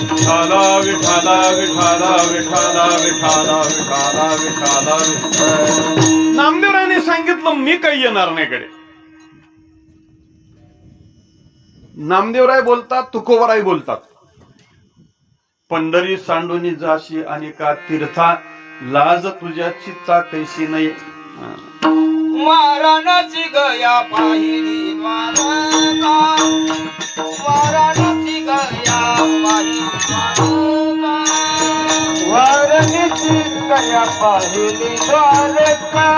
विठाला विठाला विठाला विठाला विठाला विठाला विठाला. नामदेवरायाने सांगितलं मी काही येणार नाही कडे. नामदेवराय बोलतात, तुकोबराय बोलतात, पंढरी सांडूनी जाशी अनेका तीर्था, लाज तुझ्या चित्ता कैसी नाही. वाराणसी गया पाहिली द्वारका, वाराणसी गया पाहिली द्वारका, वाराणसी गया पाहिली द्वारका,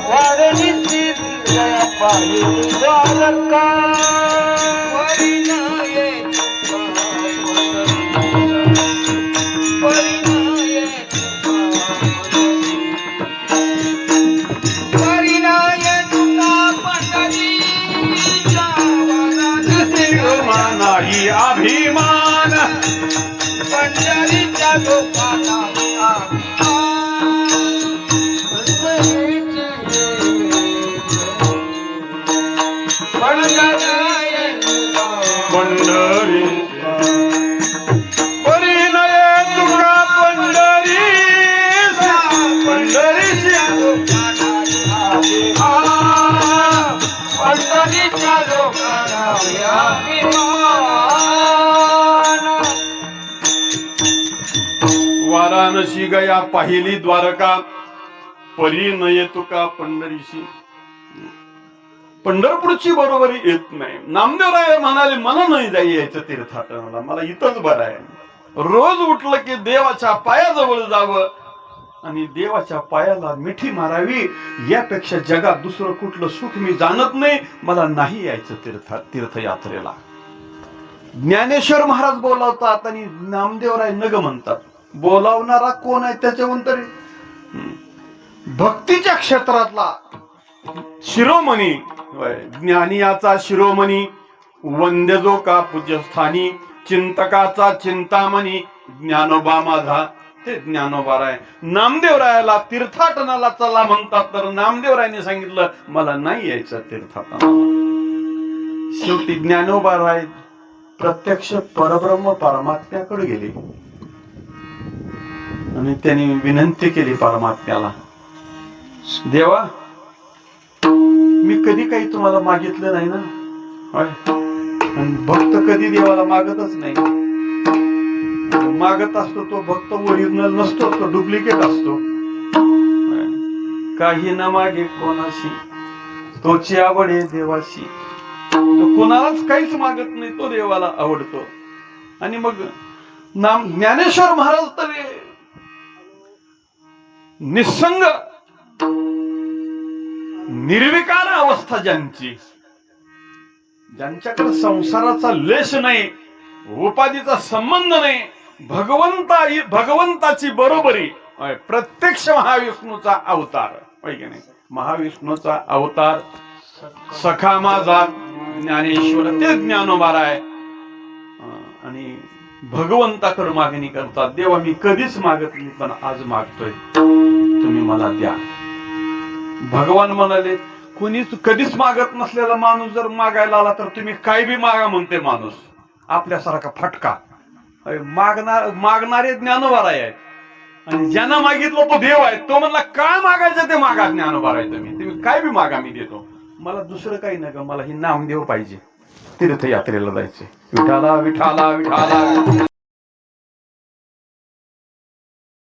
वाराणसी गया पाहिली द्वारका. नाही अभिमान पंढरीच्या लोकांना पंढरी परिणय तुका पंढरी पंढरीच्या पंढरीच्या लोकांना वाराणसी गया पाहिली द्वारका, परी नये तुका पंढरीशी. पंढरपूरची बरोबरी येत नाही. नामदेवराय म्हणाले मला नाही यायचं तीर्थाटनाला, मला इथंच बरं आहे. रोज उठलं की देवाच्या पायाजवळ जावं आणि देवाच्या पायाला मिठी मारावी, यापेक्षा जगात दुसरं कुठलं सुख मी जाणत नाही. मला नाही यायचं तीर्थयात्रेला. ज्ञानेश्वर महाराज बोलावतात आणि नामदेवराय नग म्हणतात. बोलावणारा कोण आहे त्याच्याहून तरी भक्तीच्या क्षेत्रातला शिरोमणी, ज्ञानियाचा शिरोमणी, वंद्यजो का पूज्यस्थानी, चिंतकाचा चिंतामणी, ज्ञानोबा माझा ते ज्ञानोबाराय. नामदेवरायाला तीर्थाटनाला चला म्हणतात, तर नामदेवरायाने सांगितलं मला नाही यायचं तीर्थाटनाला. शेवटी ज्ञानोबाराय प्रत्यक्ष परब्रह्म परमात्म्याकडे गेले आणि त्यांनी विनंती केली परमात्म्याला, देवा मी कधी काही तुम्हाला मागितलं नाही ना. आणि भक्त कधी देवाला मागतच नाही. मागत असतो तो भक्त ओरिजिनल नसतो, तो डुप्लिकेट असतो. काही न मागे कोणाशी, तोची आवडे देवाशी. तो कोणालाच काहीच मागत नाही, तो देवाला आवडतो. आणि मग ज्ञानेश्वर महाराज तरी निसंग निर्विकार अवस्था ज्यांची, ज्यांच्याकडे संसाराचा लेश नाही, उपाधीचा संबंध नाही, भगवंताची बरोबरी, प्रत्यक्ष महाविष्णूचा अवतार, नाही महाविष्णूचा अवतार सखा माझा ज्ञानेश्वर ते ज्ञानोबाराय. आणि भगवंताकडे मागणी करतात, देवा मी कधीच मागत नाही पण आज मागतोय, तुम्ही मला द्या. भगवान म्हणाले कोणीच कधीच मागत नसलेला माणूस जर मागायला आला तर तुम्ही काय बी मागा म्हणते माणूस. आपल्यासारखा फटका मागणारे ज्ञानोबाराय आहेत. आणि ज्यांना मागितलं तो देव आहे. तो म्हणला काय मागायचं ते मागा ज्ञानोबाराय, तुम्ही काय बी मागा मी देतो. मला दुसरं काही नका, मला ही नामदेव पाहिजे, तीर्थयात्रेला जायचे. विठाला विठाला विठाला.